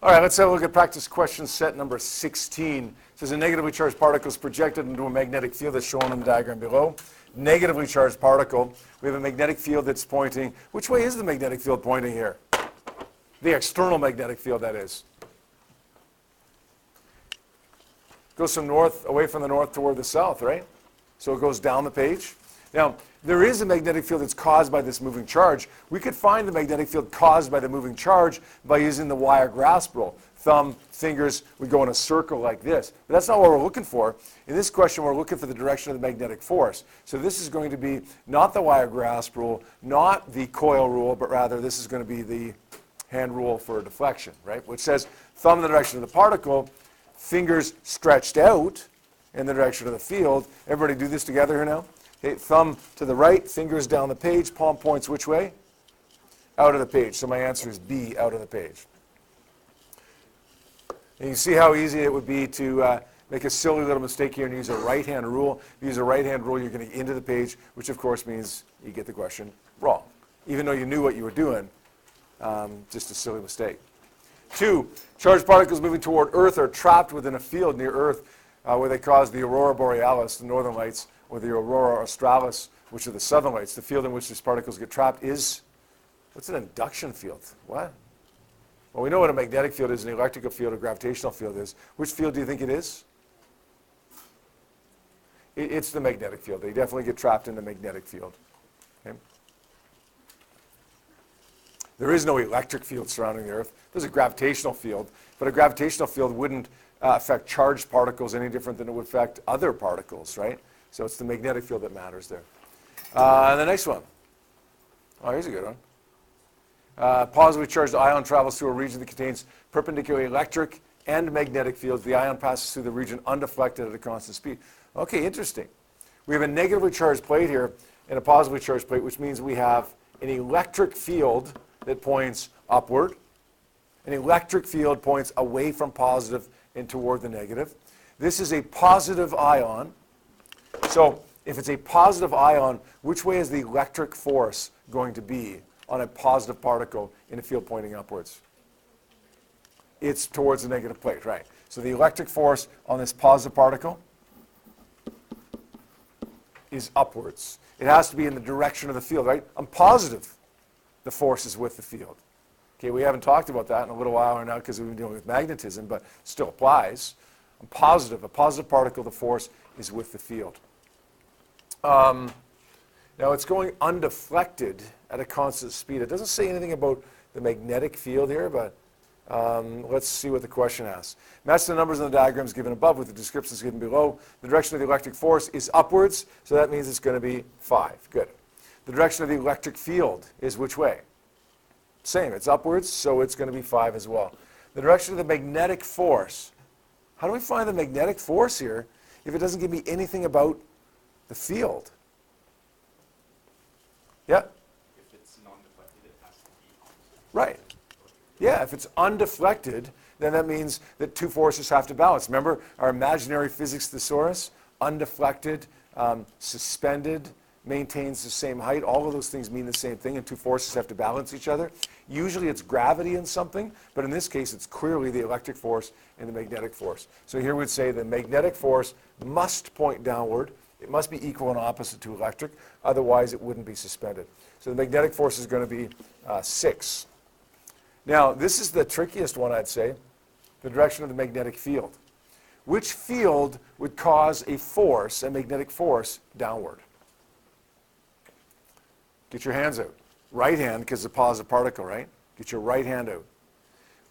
All right, let's have a look at practice question set number 16. It says a negatively charged particle is projected into a magnetic field that's shown in the diagram below. Negatively charged particle. We have a magnetic field that's pointing. Which way is the magnetic field pointing here? The external magnetic field, that is. Goes from north, away from the north toward the south, right? So it goes down the page. Now, there is a magnetic field that's caused by this moving charge. We could find the magnetic field caused by the moving charge by using the wire grasp rule. Thumb, fingers would go in a circle like this. But that's not what we're looking for. In this question, we're looking for the direction of the magnetic force. So this is going to be not the wire grasp rule, not the coil rule, but rather this is going to be the hand rule for deflection, right? Which says thumb in the direction of the particle, fingers stretched out in the direction of the field. Everybody do this together here now. Okay, thumb to the right, fingers down the page, palm points which way? Out of the page. So my answer is B, out of the page. And you see how easy it would be to make a silly little mistake here and use a right-hand rule. If you use a right-hand rule, you're going to get into the page, which of course means you get the question wrong. Even though you knew what you were doing, just a silly mistake. 2, charged particles moving toward Earth are trapped within a field near Earth where they cause the aurora borealis, the northern lights, or the aurora australis, which are the southern lights. The field in which these particles get trapped is, what's an induction field? What? Well, we know what a magnetic field is, an electrical field, a gravitational field is. Which field do you think it is? It's the magnetic field. They definitely get trapped in the magnetic field. Okay? There is no electric field surrounding the Earth. There's a gravitational field, but a gravitational field wouldn't affect charged particles any different than it would affect other particles, right? So it's the magnetic field that matters there. And the next one. Oh, here's a good one. Positively charged ion travels through a region that contains perpendicular electric and magnetic fields. The ion passes through the region undeflected at a constant speed. Okay, interesting. We have a negatively charged plate here and a positively charged plate, which means we have an electric field that points upward. An electric field points away from positive and toward the negative. This is a positive ion. So if it's a positive ion, which way is the electric force going to be on a positive particle in a field pointing upwards? It's towards the negative plate, right? So the electric force on this positive particle is upwards. It has to be in the direction of the field, right? I'm positive the force is with the field. Okay, we haven't talked about that in a little while right now because we've been dealing with magnetism, but still applies. I'm positive. A positive particle, the force is with the field. Now it's going undeflected at a constant speed. It doesn't say anything about the magnetic field here, but let's see what the question asks. Match the numbers in the diagrams given above with the descriptions given below. The direction of the electric force is upwards, so that means it's going to be 5. Good. The direction of the electric field is which way? Same. It's upwards, so it's going to be 5 as well. The direction of the magnetic force. How do we find the magnetic force here if it doesn't give me anything about the field? Yeah? If it's non-deflected, it has to be opposite. Right. Yeah, if it's undeflected, then that means that two forces have to balance. Remember our imaginary physics thesaurus? Undeflected, suspended, maintains the same height. All of those things mean the same thing, and two forces have to balance each other. Usually it's gravity in something, but in this case it's clearly the electric force and the magnetic force. So here we'd say the magnetic force must point downward. It must be equal and opposite to electric, otherwise it wouldn't be suspended. So the magnetic force is going to be 6. Now, this is the trickiest one, I'd say, the direction of the magnetic field. Which field would cause a force, a magnetic force, downward? Get your hands out. Right hand, because it's a positive particle, right? Get your right hand out.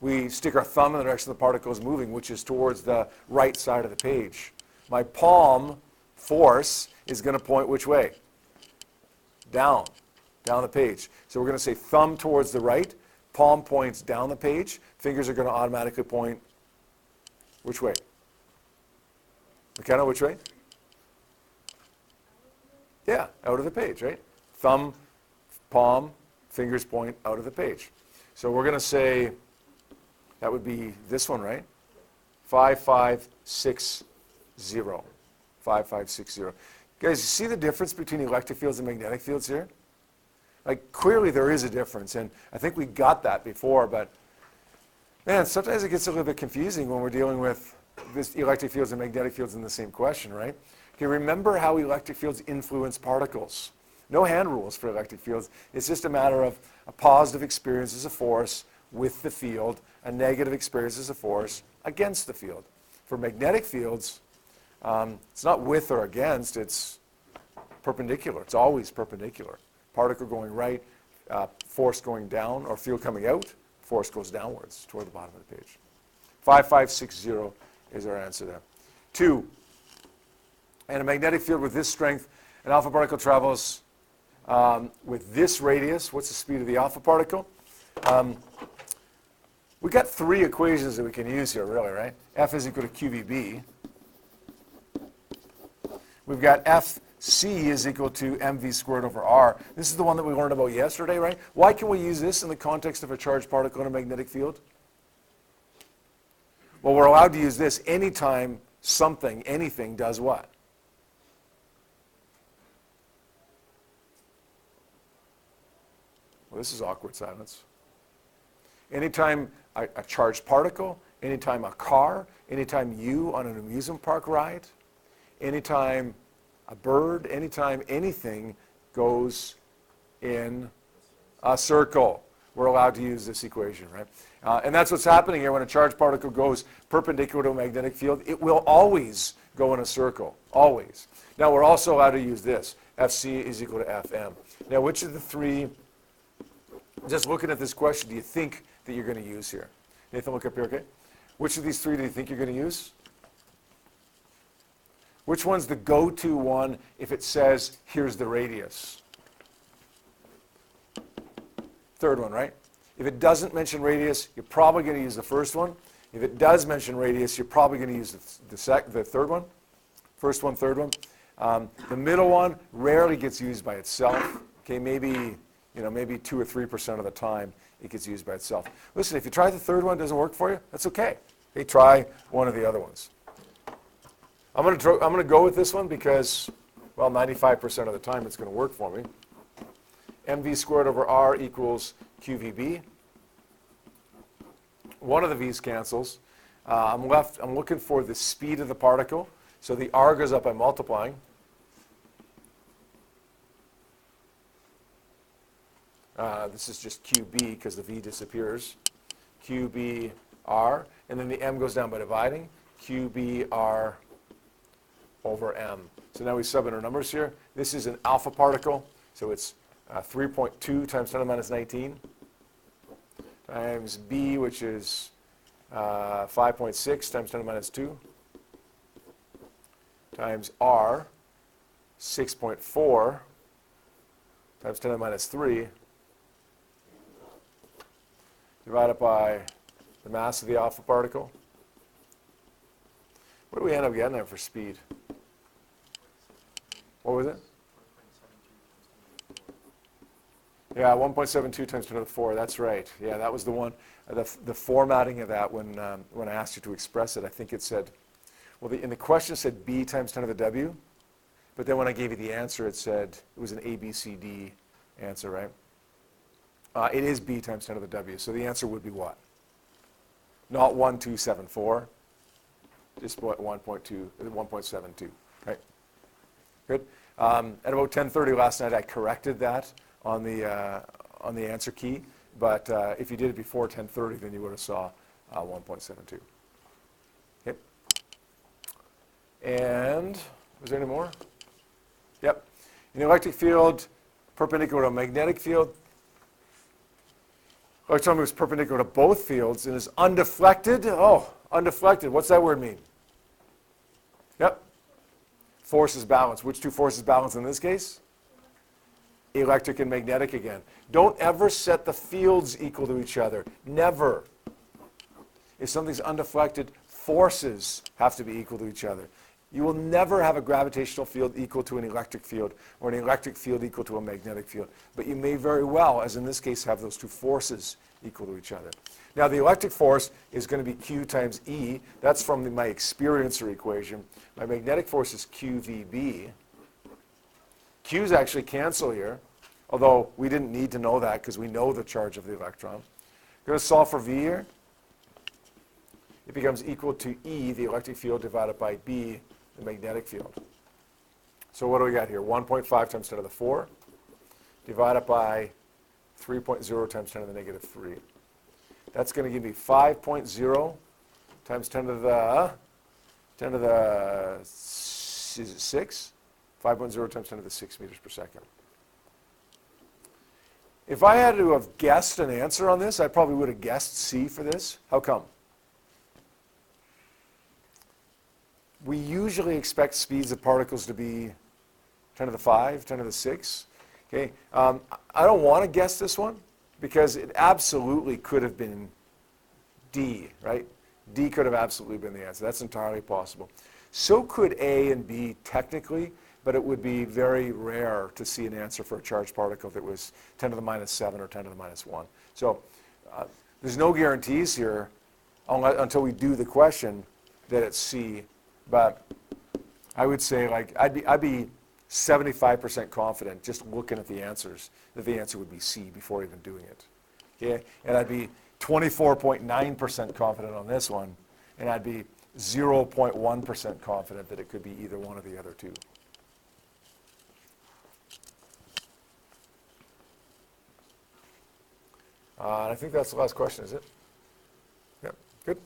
We stick our thumb in the direction the particle is moving, which is towards the right side of the page. My palm force is going to point which way? Down the page. So we're going to say thumb towards the right, palm points down the page, fingers are going to automatically point which way? McKenna, which way? Yeah, out of the page, right? Thumb, palm, fingers point out of the page. So we're going to say, that would be this one, right? 5, 5, 6, 0. 5, 5, 6, 0. Guys, you see the difference between electric fields and magnetic fields here? Like, clearly there is a difference, and I think we got that before, but Man, sometimes it gets a little bit confusing when we're dealing with this electric fields and magnetic fields in the same question, right? Okay, remember how electric fields influence particles. No hand rules for electric fields. It's just a matter of a positive experience as a force with the field, a negative experience as a force against the field. For magnetic fields, it's not with or against, it's perpendicular. It's always perpendicular. Particle going right, force going down, or field coming out, force goes downwards toward the bottom of the page. 5560 is our answer there. 2, in a magnetic field with this strength, an alpha particle travels with this radius. What's the speed of the alpha particle? We've got 3 equations that we can use here, really, right? F is equal to QVB. We've got FC is equal to mv squared over r. This is the one that we learned about yesterday, right? Why can we use this in the context of a charged particle in a magnetic field? Well, we're allowed to use this anytime something, anything, does what? Well, this is awkward silence. Anytime a charged particle, anytime a car, anytime you on an amusement park ride, anytime a bird, anytime anything goes in a circle, we're allowed to use this equation, right? And that's what's happening here. When a charged particle goes perpendicular to a magnetic field, it will always go in a circle, always. Now, we're also allowed to use this. Fc is equal to Fm. Now, which of the 3, just looking at this question, do you think that you're going to use here? Nathan, look up here, okay? Which of these 3 do you think you're going to use? Which one's the go-to one if it says, here's the radius? Third one, right? If it doesn't mention radius, you're probably going to use the first one. If it does mention radius, you're probably going to use the third one. First one, third one. The middle one rarely gets used by itself. Okay, maybe 2 or 3% of the time it gets used by itself. Listen, if you try the third one, it doesn't work for you, that's okay. Okay, try one of the other ones. I'm going to go with this one because, well, 95% of the time it's going to work for me. mv squared over r equals qvb. One of the v's cancels. I'm looking for the speed of the particle. So the r goes up by multiplying. This is just qb because the v disappears. qbr. And then the m goes down by dividing. qbr over m. So now we sub in our numbers here. This is an alpha particle. So it's 3.2 times 10 to the minus 19 times b, which is 5.6 times 10 to the minus 2 times r, 6.4 times 10 to the minus 3 divided by the mass of the alpha particle. What do we end up getting there for speed? What was it? Yeah, 1.72 times 10 to the 4. That's right. Yeah, that was the one. The formatting of that when I asked you to express it, I think it said, well, in the question it said b times 10 to the w, but then when I gave you the answer, it said it was an A, B, C, D answer, right? It is b times 10 to the w. So the answer would be what? Not 1274, just 1.72, right? Good. At about 10:30 last night, I corrected that on the answer key, but if you did it before 10:30, then you would have saw 1.72. Okay. And was there any more? Yep. In the electric field, perpendicular to a magnetic field, electron moves perpendicular to both fields and is undeflected. Oh, undeflected. What's that word mean? Yep. Forces balance. Which 2 forces balance in this case? Electric and magnetic again. Don't ever set the fields equal to each other. Never. If something's undeflected, forces have to be equal to each other. You will never have a gravitational field equal to an electric field or an electric field equal to a magnetic field. But you may very well, as in this case, have those 2 forces equal to each other. Now, the electric force is going to be Q times E. That's from my experiencer equation. My magnetic force is QVB. Q's actually cancel here, although we didn't need to know that because we know the charge of the electron. We're going to solve for V here. it becomes equal to E, the electric field, divided by B, the magnetic field. So what do we got here? 1.5 times 10 to the 4, divided by 3.0 times 10 to the negative 3. That's going to give me 5.0 times 10 to the 6? 5.0 times 10 to the 6 meters per second. If I had to have guessed an answer on this, I probably would have guessed C for this. How come? We usually expect speeds of particles to be 10 to the 5, 10 to the 6. Okay, I don't want to guess this one because it absolutely could have been D, right? D could have absolutely been the answer. That's entirely possible. So could A and B technically, but it would be very rare to see an answer for a charged particle that was 10 to the minus 7 or 10 to the minus 1. So there's no guarantees here until we do the question that it's C, but I would say like I'd be 75% confident just looking at the answers that the answer would be C before even doing it. Okay, and I'd be 24.9% confident on this one, and I'd be 0.1% confident that it could be either one of the other two. And I think that's the last question, is it? Yep, good.